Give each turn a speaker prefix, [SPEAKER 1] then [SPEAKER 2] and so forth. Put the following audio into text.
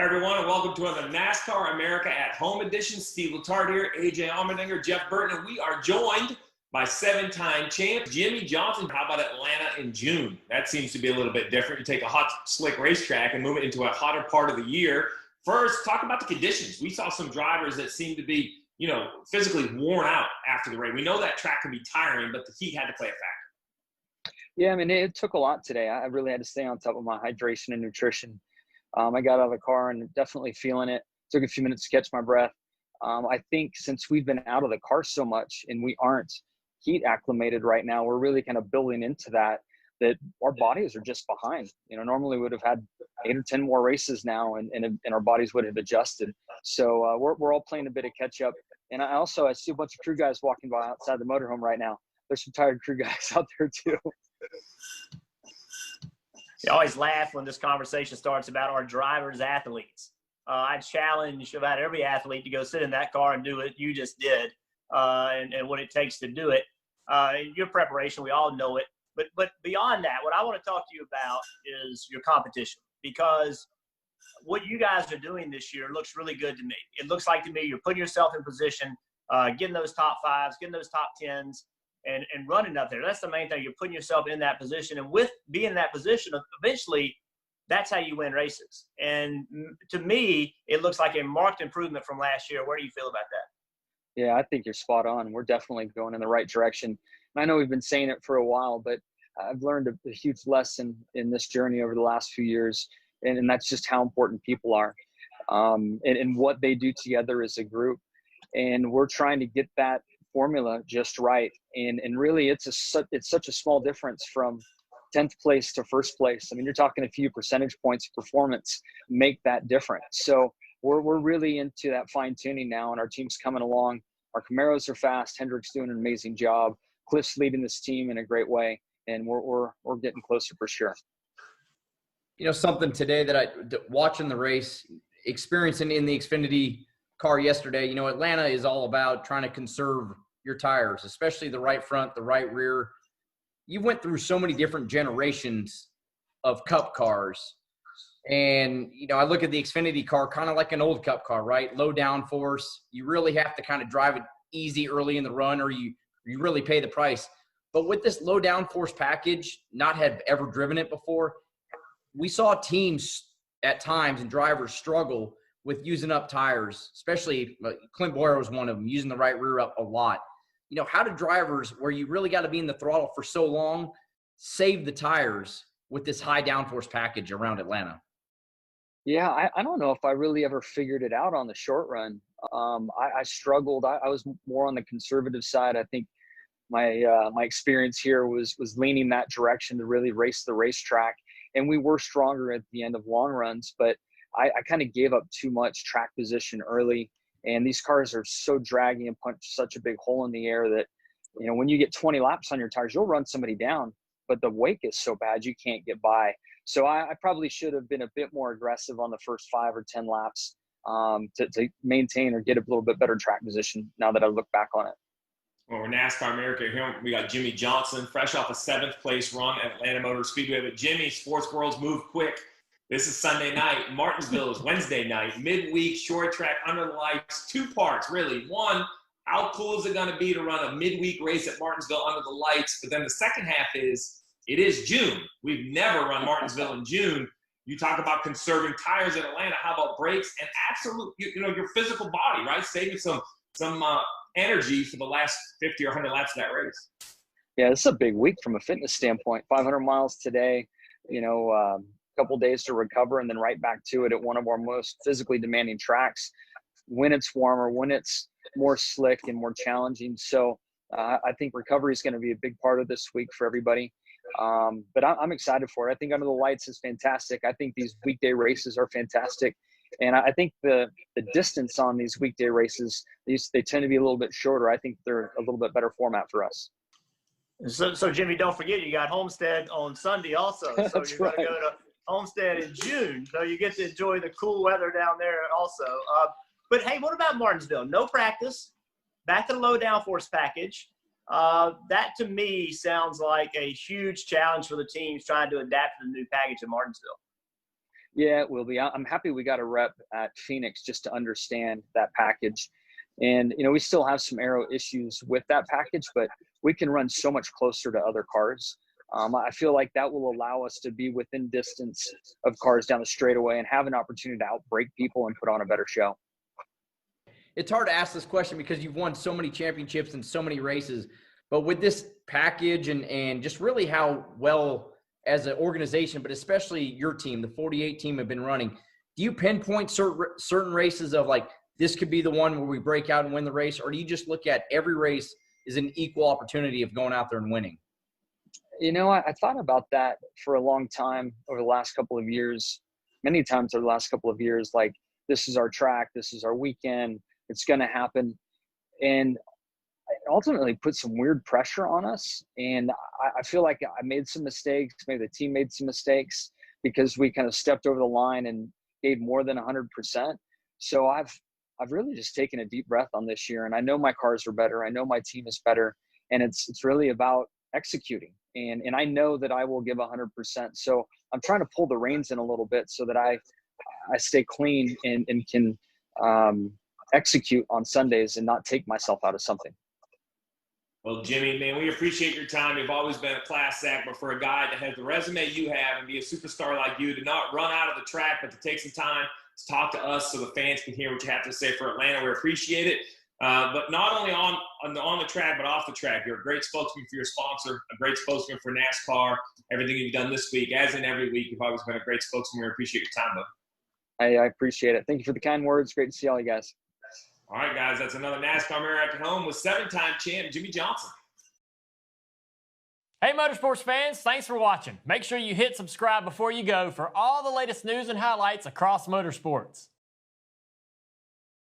[SPEAKER 1] Hey everyone, and welcome to another NASCAR America at Home edition. Steve Letarte here, AJ Allmendinger, Jeff Burton, and we are joined by seven-time champ Jimmie Johnson. How about Atlanta in June? That seems to be a little bit different. You take a hot, slick racetrack and move it into a hotter part of the year. First, talk about the conditions. We saw some drivers that seemed to be, physically worn out after the race. We know that track can be tiring, but the heat had to play a factor.
[SPEAKER 2] Yeah, I mean, it took a lot today. I really had to stay on top of my hydration and nutrition. I got out of the car and definitely feeling it. Took a few minutes to catch my breath. I think since we've been out of the car so much and we aren't heat acclimated right now, we're really kind of building into that our bodies are just behind. Normally we would have had 8 or 10 more races now and our bodies would have adjusted. So we're all playing a bit of catch up. And I see a bunch of crew guys walking by outside the motorhome right now. There's some tired crew guys out there too.
[SPEAKER 3] You always laugh when this conversation starts about our drivers, athletes. I challenge about every athlete to go sit in that car and do what you just did and what it takes to do it. Your preparation, we all know it. But beyond that, what I want to talk to you about is your competition, because what you guys are doing this year looks really good to me. It looks like to me you're putting yourself in position, getting those top fives, getting those top tens, and running up there. That's the main thing. You're putting yourself in that position. And with being in that position, eventually, that's how you win races. And to me, it looks like a marked improvement from last year. Where do you feel about that?
[SPEAKER 2] Yeah, I think you're spot on. We're definitely going in the right direction. And I know we've been saying it for a while, but I've learned a huge lesson in this journey over the last few years. And that's just how important people are and what they do together as a group. And we're trying to get that formula just right. And really it's such a small difference from 10th place to first place. I mean, you're talking a few percentage points of performance make that difference. So we're really into that fine tuning now, and our team's coming along. Our Camaros are fast. Hendrick's doing an amazing job. Cliff's leading this team in a great way, and we're getting closer for sure.
[SPEAKER 4] Something today that watching the race, experiencing in the Xfinity car yesterday, Atlanta is all about trying to conserve your tires, especially the right front, the right rear. You went through so many different generations of Cup cars. And, I look at the Xfinity car kind of like an old Cup car, right? Low downforce. You really have to kind of drive it easy early in the run or you really pay the price. But with this low downforce package, not have ever driven it before, we saw teams at times and drivers struggle with using up tires, especially Clint Boyer was one of them, using the right rear up a lot. How do drivers, where you really got to be in the throttle for so long, save the tires with this high downforce package around Atlanta?
[SPEAKER 2] Yeah, I don't know if I really ever figured it out on the short run. I struggled. I was more on the conservative side. I think my experience here was leaning that direction to really race the racetrack. And we were stronger at the end of long runs, but I kind of gave up too much track position early. And these cars are so draggy and punch such a big hole in the air that, when you get 20 laps on your tires, you'll run somebody down, but the wake is so bad you can't get by. So I probably should have been a bit more aggressive on the first 5 or 10 laps to maintain or get a little bit better track position now that I look back on it.
[SPEAKER 1] Well, we're NASCAR America here. We got Jimmie Johnson, fresh off a 7th place run at Atlanta Motor Speedway. But Jimmie, sports worlds move quick. This is Sunday night. Martinsville is Wednesday night. Midweek, short track, under the lights. 2 parts, really. One, how cool is it going to be to run a midweek race at Martinsville under the lights? But then the second half is, it is June. We've never run Martinsville in June. You talk about conserving tires at Atlanta. How about brakes and absolute, your physical body, right? Saving some energy for the last 50 or 100 laps of that race.
[SPEAKER 2] Yeah, this is a big week from a fitness standpoint. 500 miles today, couple days to recover and then right back to it at one of our most physically demanding tracks when it's warmer, when it's more slick and more challenging. So I think recovery is going to be a big part of this week for everybody. But I'm excited for it. I think under the lights is fantastic. I think these weekday races are fantastic. And I think the distance on these weekday races, they tend to be a little bit shorter. I think they're a little bit better format for us.
[SPEAKER 3] So Jimmie, don't forget you got Homestead on Sunday also. So
[SPEAKER 2] That's
[SPEAKER 3] you're going
[SPEAKER 2] right.
[SPEAKER 3] to go to Homestead in June, so you get to enjoy the cool weather down there also. But hey, what about Martinsville? No practice, back to the low downforce package. That to me sounds like a huge challenge for the teams trying to adapt to the new package in Martinsville.
[SPEAKER 2] Yeah, it will be. I'm happy we got a rep at Phoenix just to understand that package. And, we still have some aero issues with that package, but we can run so much closer to other cars. I feel like that will allow us to be within distance of cars down the straightaway and have an opportunity to outbrake people and put on a better show.
[SPEAKER 4] It's hard to ask this question because you've won so many championships and so many races, but with this package and just really how well as an organization, but especially your team, the 48 team have been running, do you pinpoint certain races of like, this could be the one where we break out and win the race? Or do you just look at every race as an equal opportunity of going out there and winning?
[SPEAKER 2] I thought about that for a long time over the last couple of years, many times over the last couple of years, like, this is our track, this is our weekend, it's going to happen. And it ultimately put some weird pressure on us. And I feel like I made some mistakes. Maybe the team made some mistakes because we kind of stepped over the line and gave more than 100%. So I've really just taken a deep breath on this year. And I know my cars are better. I know my team is better. And it's really about executing. And I know that I will give 100%. So I'm trying to pull the reins in a little bit so that I stay clean and can execute on Sundays and not take myself out of something.
[SPEAKER 1] Well, Jimmie, man, we appreciate your time. You've always been a class act, but for a guy that has the resume you have and be a superstar like you, to not run out of the track, but to take some time to talk to us so the fans can hear what you have to say for Atlanta, we appreciate it. But not only on the track, but off the track, you're a great spokesman for your sponsor, a great spokesman for NASCAR. Everything you've done this week, as in every week, you've always been a great spokesman. We appreciate your time, though.
[SPEAKER 2] I appreciate it. Thank you for the kind words. Great to see all you guys.
[SPEAKER 1] All right, guys, that's another NASCAR America home with 7-time champ Jimmie Johnson.
[SPEAKER 5] Hey, Motorsports fans, thanks for watching. Make sure you hit subscribe before you go for all the latest news and highlights across motorsports.